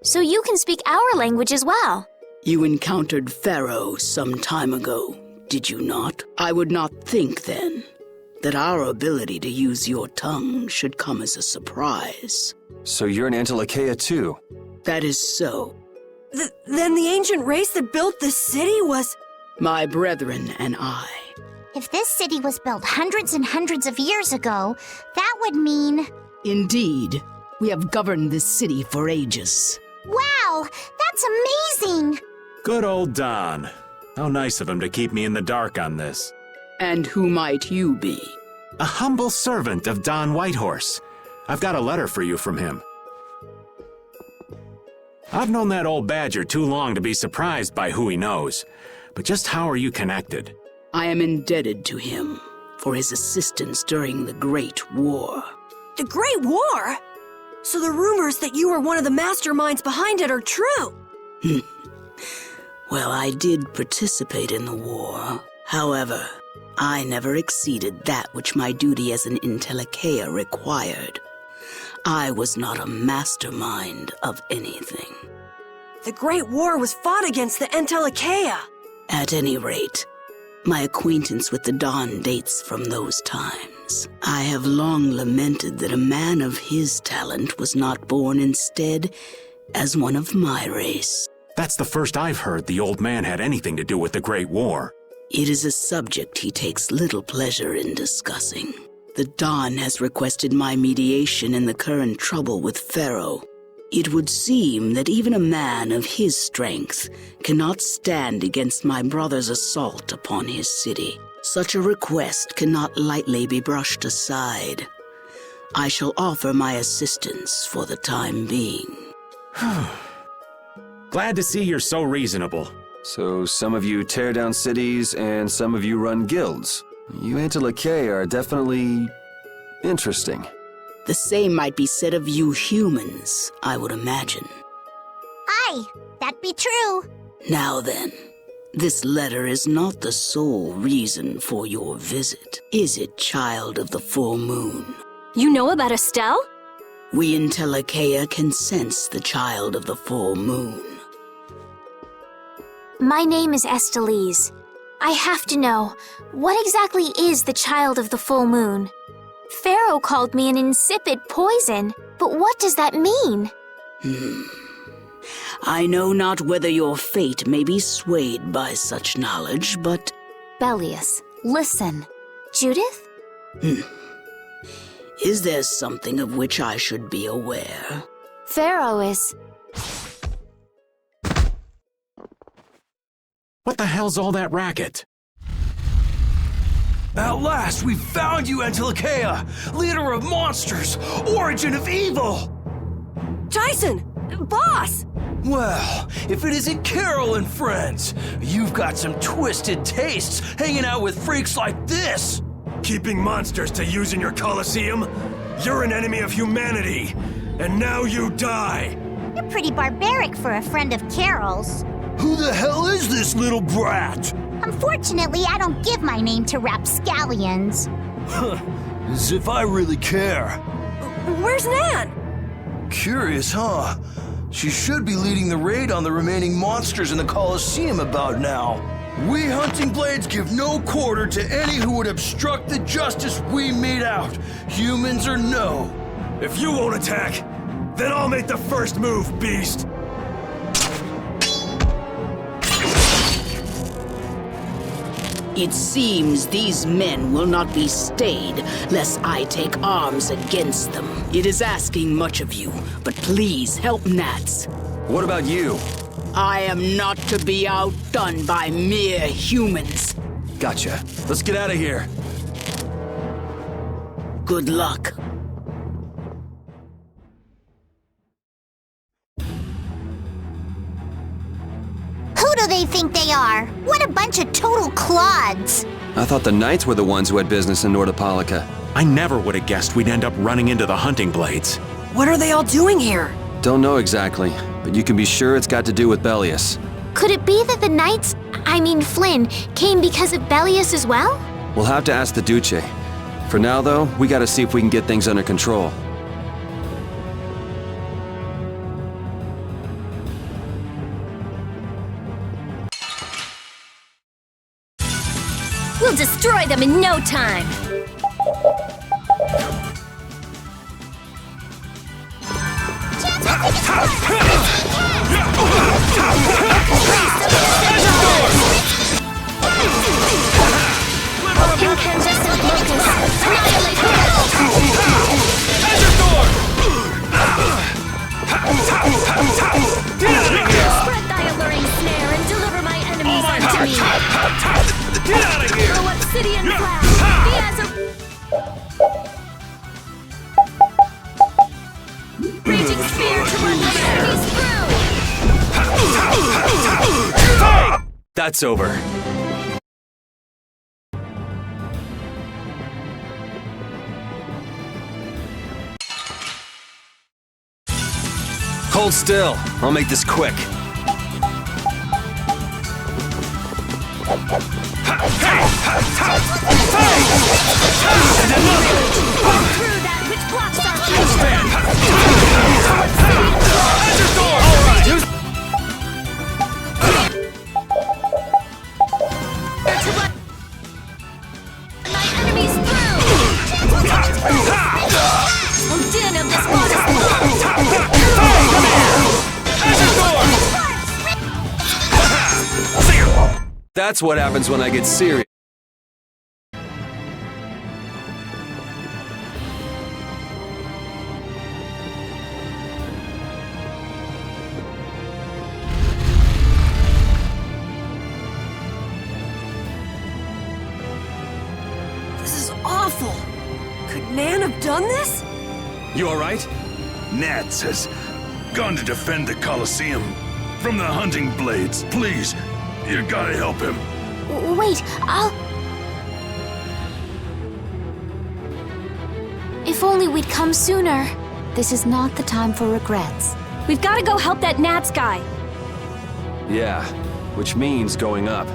So you can speak our language as well. You encountered Pharaoh some time ago, did you not? I would not think then that our ability to use your tongue should come as a surprise. So you're an Antilocheia too? That is so. Then the ancient race that built this city was... My brethren and I. If this city was built hundreds and hundreds of years ago, that would mean... Indeed, we have governed this city for ages. Wow, that's amazing! Good old Don. How nice of him to keep me in the dark on this. And who might you be? A humble servant of Don Whitehorse. I've got a letter for you from him. I've known that old badger too long to be surprised by who he knows. But just how are you connected? I am indebted to him for his assistance during the Great War. The Great War? So the rumors that you were one of the masterminds behind it are true? Well, I did participate in the war. However, I never exceeded that which my duty as an Antilocheia required. I was not a mastermind of anything. The Great War was fought against the Antilocheia. At any rate, my acquaintance with the Don dates from those times. I have long lamented that a man of his talent was not born instead as one of my race. That's the first I've heard the old man had anything to do with the Great War. It is a subject he takes little pleasure in discussing. The Don has requested my mediation in the current trouble with Pharaoh. It would seem that even a man of his strength cannot stand against my brother's assault upon his city. Such a request cannot lightly be brushed aside. I shall offer my assistance for the time being. Glad to see you're so reasonable. So some of you tear down cities and some of you run guilds. You Antilocheia are definitely interesting. The same might be said of you humans, I would imagine. Aye, that be true. Now then, this letter is not the sole reason for your visit, is it, child of the full moon? You know about Estelle? We Antilocheia can sense the child of the full moon. My name is Estelise. I have to know, what exactly is the child of the full moon? Pharaoh called me an insipid poison, but what does that mean? I know not whether your fate may be swayed by such knowledge, but... Belius, listen. Judith? Is there something of which I should be aware? Pharaoh is... What the hell's all that racket? At last, we found you, Antilocheia! Leader of monsters! Origin of evil! Tyson! Boss! Well, if it isn't Carol and friends, you've got some twisted tastes hanging out with freaks like this! Keeping monsters to use in your Colosseum? You're an enemy of humanity, and now you die! You're pretty barbaric for a friend of Carol's. Who the hell is this little brat? Unfortunately, I don't give my name to rapscallions. As if I really care. Where's Nan? Curious, huh? She should be leading the raid on the remaining monsters in the Colosseum about now. We Hunting Blades give no quarter to any who would obstruct the justice we mete out, humans or no. If you won't attack, then I'll make the first move, beast. It seems these men will not be stayed, lest I take arms against them. It is asking much of you, but please help Nats. What about you? I am not to be outdone by mere humans. Gotcha. Let's get out of here. Good luck. Who do they think they are? What a bunch of total clods! I thought the knights were the ones who had business in Nordopolica. I never would have guessed we'd end up running into the Hunting Blades. What are they all doing here? Don't know exactly, but you can be sure it's got to do with Belius. Could it be that the knights, Flynn, came because of Bellius as well? We'll have to ask the Duce. For now, though, we gotta see if we can get things under control. We'll destroy them in no time. Incandescent locust, annihilate them all! Spread thy alluring snare and deliver my enemies unto me! Get out of here! Throw obsidian flash! Be as a... Raging spear to run my enemies through! That's over. Hold still. I'll make this quick. Through that which blocks our future! My enemies through! Oh, din of this water! That's what happens when I get serious. This is awful. Could Nan have done this? You alright? Nats has gone to defend the Colosseum from the hunting blades. Please, you gotta help him. Wait, If only we'd come sooner. This is not the time for regrets. We've got to go help that Nats guy. Yeah, which means going up.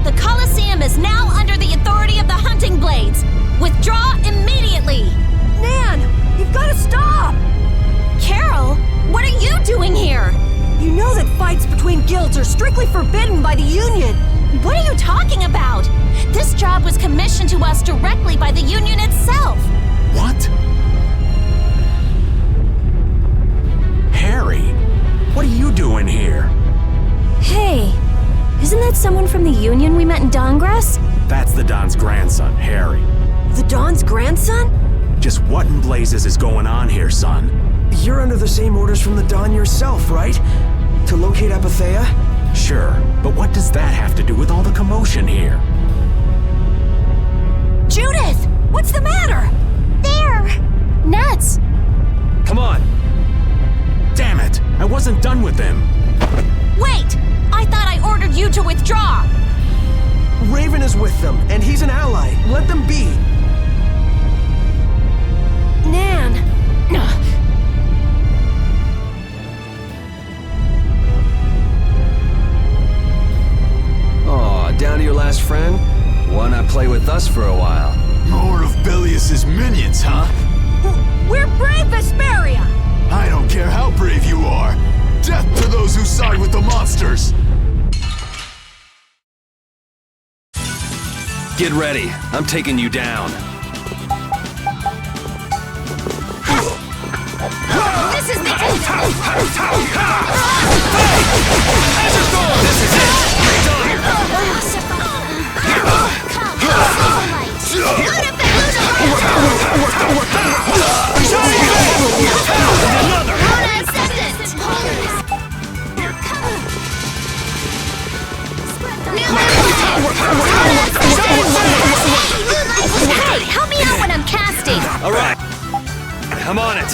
The Colosseum is now under the authority of the hunting blades. Withdraw immediately! Nan, you've got to stop! Carol, what are you doing here? You know that fights between guilds are strictly forbidden by the Union. What are you talking about? This job was commissioned to us directly by the Union itself. What? Harry, what are you doing here? Hey, isn't that someone from the Union we met in Dongrass? That's the Don's grandson, Harry. The Don's grandson? Just what in blazes is going on here, son? You're under the same orders from the Don yourself, right? To locate Apatheia? Sure, but what does that have to do with all the commotion here? Judith! What's the matter? There! Nats! Come on! Damn it! I wasn't done with them! Wait! I thought I ordered you to withdraw! Raven is with them, and he's an ally. Let them be. Nan! Aw, down to your last friend? Why not play with us for a while? More of Bellius's minions, huh? We're brave, Vesperia! I don't care how brave you are. Death to those who side with the monsters! Get ready. I'm taking you down. This is the end! This is it! You're done! I'm on it.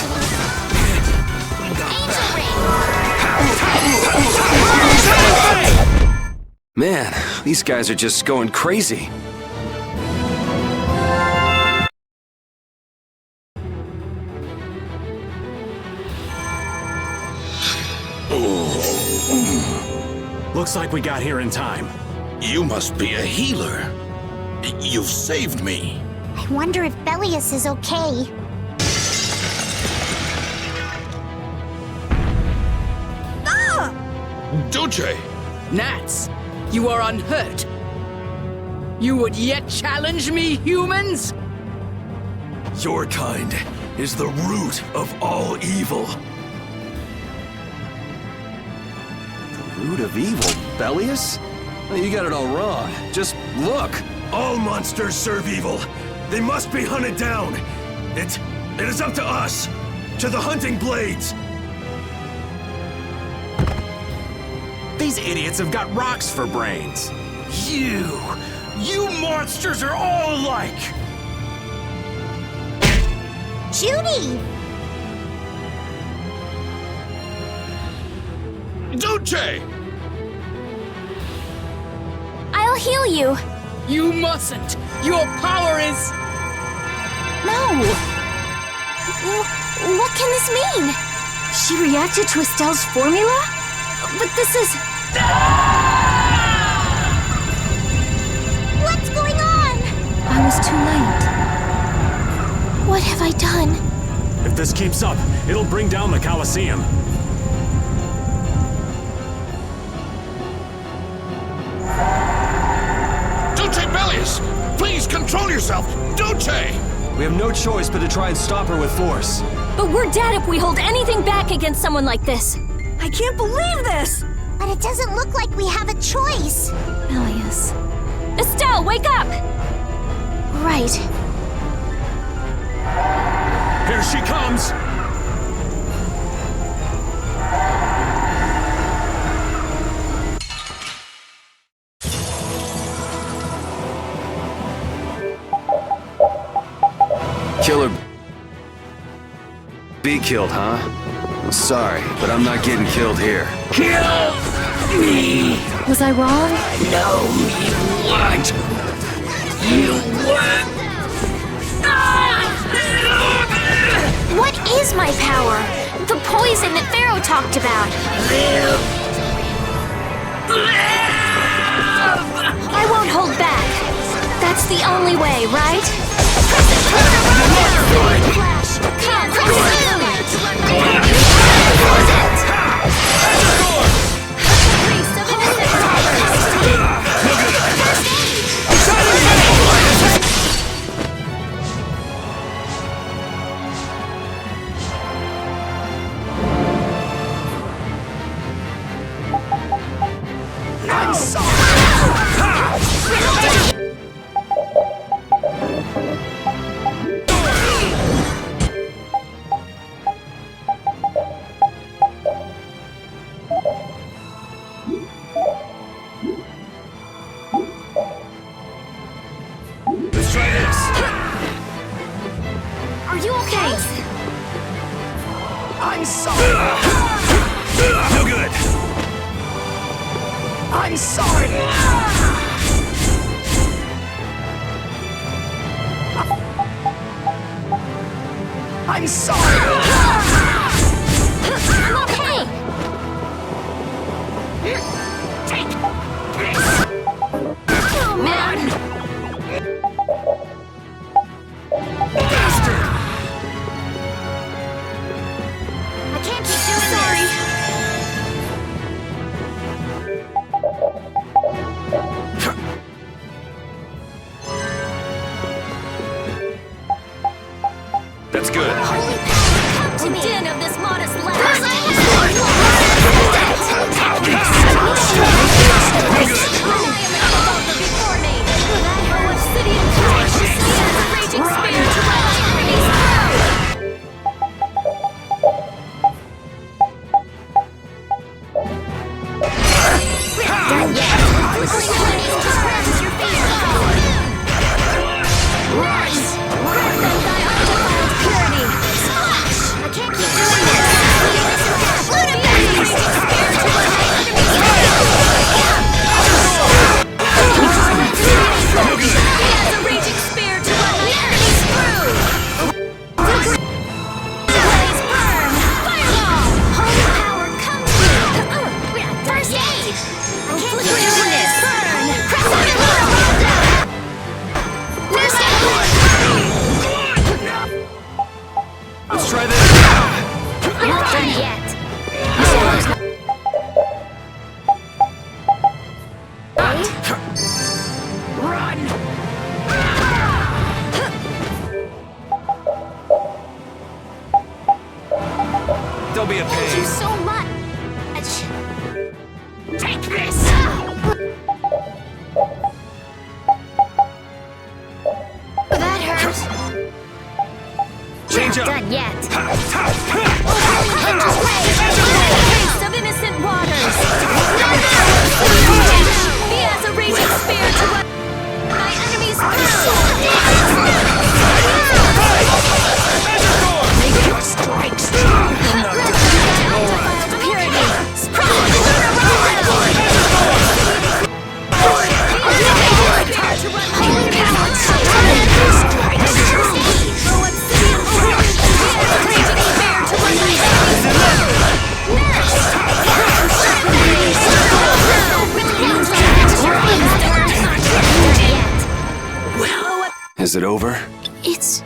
Man, these guys are just going crazy. Looks like we got here in time. You must be a healer. You've saved me. I wonder if Belius is okay. Duce! Gnats, you are unhurt. You would yet challenge me, humans? Your kind is the root of all evil. Root of evil, Belius? You got it all wrong. Just look. All monsters serve evil. They must be hunted down. It is up to us. To the hunting blades. These idiots have got rocks for brains. You monsters are all alike! Judy! Duce! I'll heal you. You mustn't. Your power is... No. What can this mean? She reacted to Estelle's formula? But this is... What's going on? I was too late. What have I done? If this keeps up, it'll bring down the Colosseum. Duce Belius! Please control yourself! Duce! We have no choice but to try and stop her with force. But we're dead if we hold anything back against someone like this. I can't believe this! But it doesn't look like we have a choice. Belius. Estelle, wake up! Right. Here she comes! Kill her. Be killed, huh? Sorry, but I'm not getting killed here. Kill me! Was I wrong? No, you weren't! You weren't! What is my power? The poison that Pharaoh talked about. I won't hold back. That's the only way, right? Can't I'm sorry! Let's try this. Are you okay? I'm sorry! No good. I'm sorry! I'm sorry! I'm okay! Oh, man! I can't keep doing this. That's good. Come to me! Den of this modest lad! Before me! That obsidian courage! He has a raging spear to my tyranny's throne! Done yet! Bring enemies to scratch your fear! Rise! Grant them thy undefiled purity! danger! Not done yet. Ha, ha, ha. Taste of innocent waters! Be as a raging spear to run my enemies through! Make your strikes strong! Undefiled purity! Is it over? It's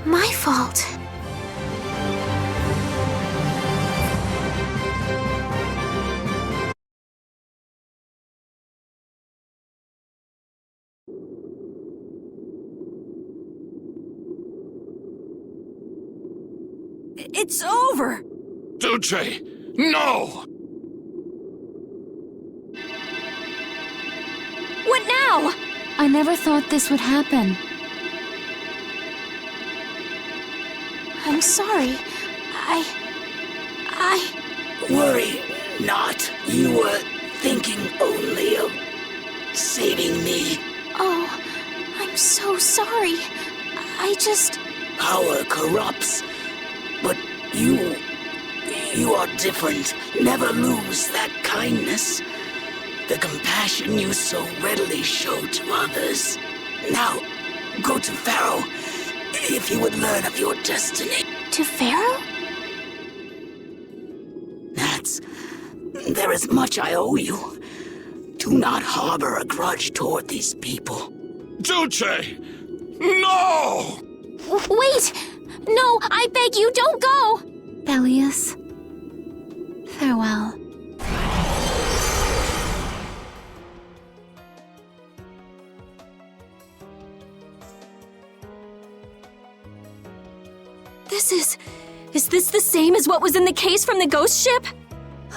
my fault. It's over! Duce, no! What now? I never thought this would happen. I'm sorry. Worry not. You were thinking only of saving me. Oh, I'm so sorry. Power corrupts, but you are different. Never lose that kindness. The compassion you so readily show to others. Now, go to Pharaoh, if you would learn of your destiny. To Pharaoh? There is much I owe you. Do not harbor a grudge toward these people. Duce! No! Wait! No, I beg you, don't go! Bellius, farewell. Is this the same as what was in the case from the ghost ship?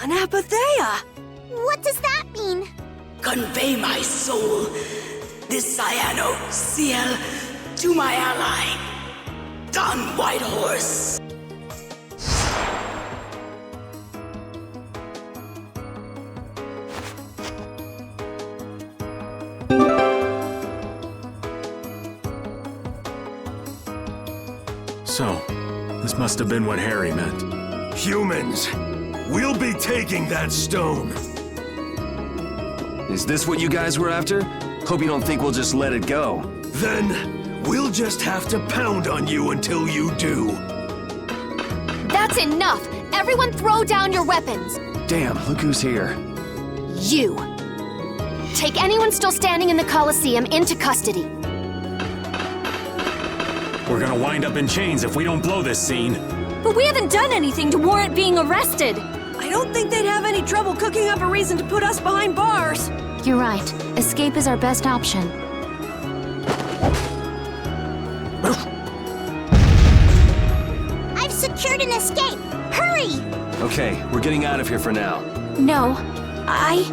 An apatheia! What does that mean? Convey my soul, this cyano ciel, to my ally, Don Whitehorse. So, this must have been what Harry meant. Humans, we'll be taking that stone. Is this what you guys were after? Hope you don't think we'll just let it go. Then, we'll just have to pound on you until you do. That's enough! Everyone throw down your weapons! Damn, look who's here. You. Take anyone still standing in the Colosseum into custody. We're gonna wind up in chains if we don't blow this scene. But we haven't done anything to warrant being arrested. I don't think they'd have any trouble cooking up a reason to put us behind bars. You're right. Escape is our best option. I've secured an escape. Hurry! Okay, we're getting out of here for now. No, I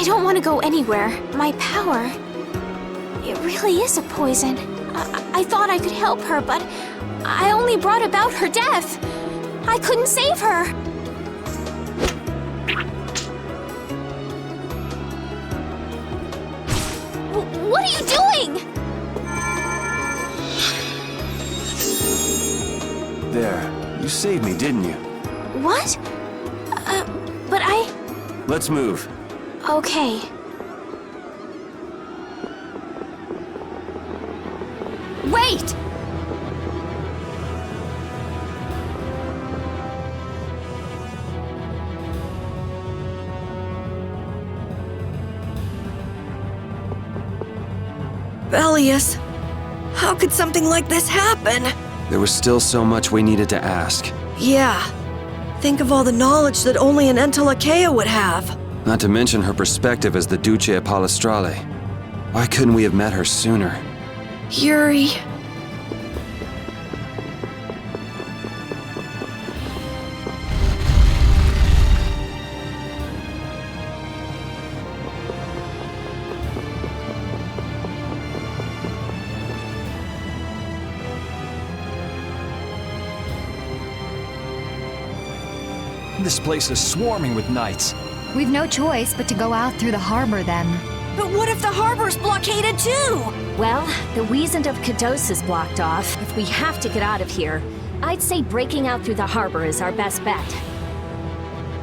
don't want to go anywhere. My power, it really is a poison. I thought I could help her, but I only brought about her death. I couldn't save her. What are you doing? There, you saved me, didn't you? What? But I... Let's move. Okay. Wait! Bellius, how could something like this happen? There was still so much we needed to ask. Yeah. Think of all the knowledge that only an Entelekea would have. Not to mention her perspective as the Duce Palestrale. Why couldn't we have met her sooner? Yuri. This place is swarming with knights. We've no choice but to go out through the harbor then. But what if the harbor's blockaded too? Well, the Wiesent of Kados is blocked off. If we have to get out of here, I'd say breaking out through the harbor is our best bet.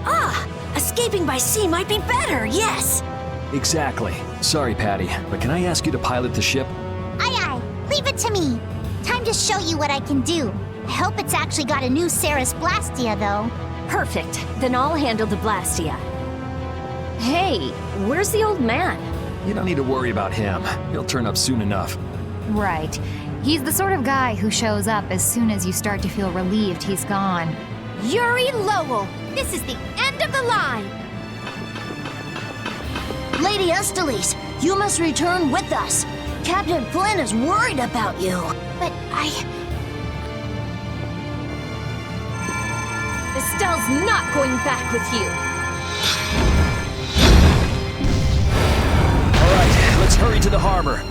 Ah! Escaping by sea might be better, yes! Exactly. Sorry, Patty, but can I ask you to pilot the ship? Aye aye, leave it to me. Time to show you what I can do. I hope it's actually got a new Ceres Blastia, though. Perfect. Then I'll handle the Blastia. Hey, where's the old man? You don't need to worry about him. He'll turn up soon enough. Right. He's the sort of guy who shows up as soon as you start to feel relieved he's gone. Yuri Lowell, this is the end of the line. Lady Estellise, you must return with us. Captain Flynn is worried about you. But Estelle's not going back with you. All right, let's hurry to the harbor.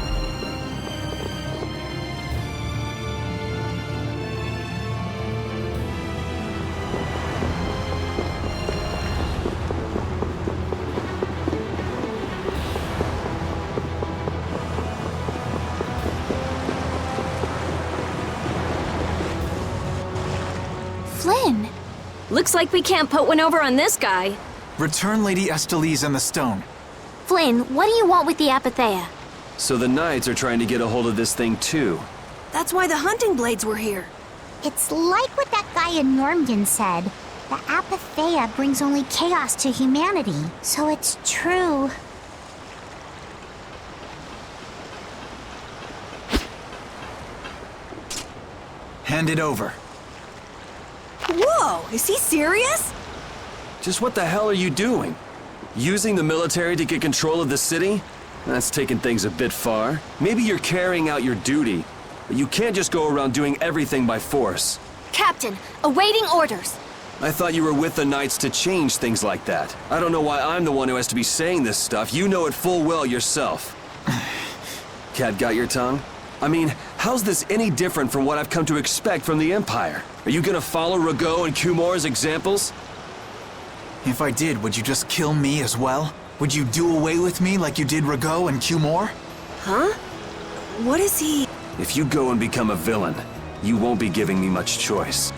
Flynn! Looks like we can't put one over on this guy. Return Lady Estellise and the stone. Flynn, what do you want with the Apatheia? So the Knights are trying to get a hold of this thing too. That's why the hunting blades were here. It's like what that guy in Normgen said. The Apatheia brings only chaos to humanity. So it's true. Hand it over. Whoa, is he serious? Just what the hell are you doing? Using the military to get control of the city? That's taking things a bit far. Maybe you're carrying out your duty, but you can't just go around doing everything by force. Captain, awaiting orders. I thought you were with the Knights to change things like that. I don't know why I'm the one who has to be saying this stuff. You know it full well yourself. Cat got your tongue? I mean, how's this any different from what I've come to expect from the Empire? Are you gonna follow Rago and Kumor's examples? If I did, would you just kill me as well? Would you do away with me like you did Rago and Kumor? Huh? What is he? If you go and become a villain, you won't be giving me much choice.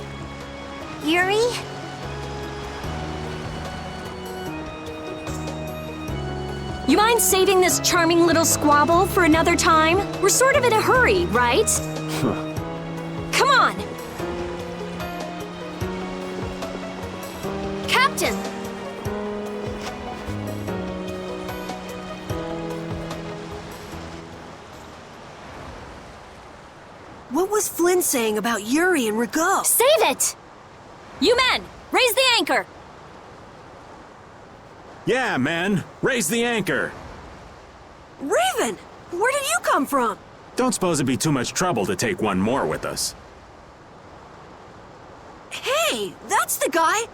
Yuri? You mind saving this charming little squabble for another time? We're sort of in a hurry, right? Come on! Captain! What was Flynn saying about Yuri and Rago? Save it! You men, raise the anchor! Yeah, men, raise the anchor. Raven, where did you come from? Don't suppose it'd be too much trouble to take one more with us. Hey, that's the guy!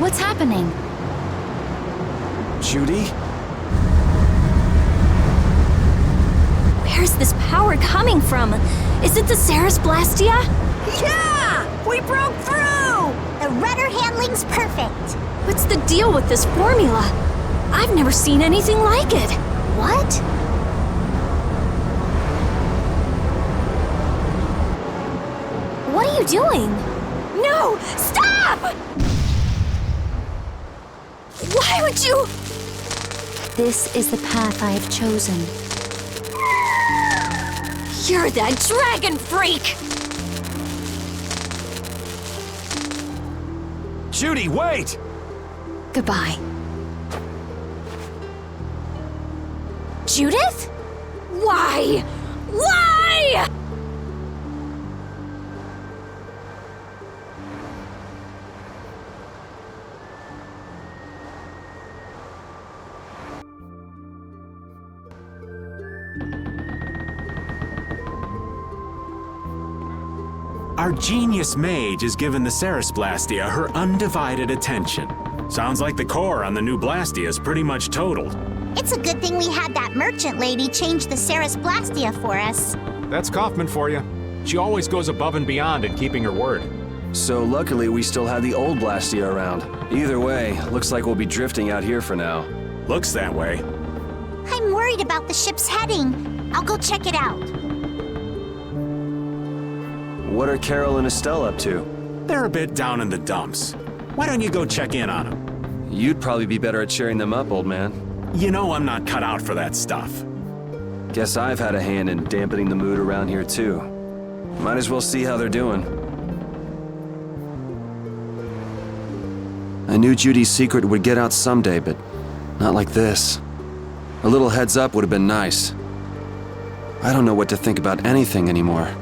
What's happening? Judy? Where's this power coming from? Is it the Ceres Blastia? Yeah! We broke through! The rudder handling's perfect. What's the deal with this formula? I've never seen anything like it. What? What are you doing? No! Stop! Why would you? This is the path I have chosen. You're that dragon freak! Judy, wait! Goodbye. Judith? Why? Why? Our genius mage has given the Ceres Blastia her undivided attention. Sounds like the core on the new Blastia is pretty much totaled. It's a good thing we had that merchant lady change the Ceres Blastia for us. That's Kaufman for you. She always goes above and beyond in keeping her word. So luckily we still had the old Blastia around. Either way, looks like we'll be drifting out here for now. Looks that way. I'm worried about the ship's heading. I'll go check it out. What are Carol and Estelle up to? They're a bit down in the dumps. Why don't you go check in on them? You'd probably be better at cheering them up, old man. You know I'm not cut out for that stuff. Guess I've had a hand in dampening the mood around here too. Might as well see how they're doing. I knew Judy's secret would get out someday, but not like this. A little heads up would have been nice. I don't know what to think about anything anymore.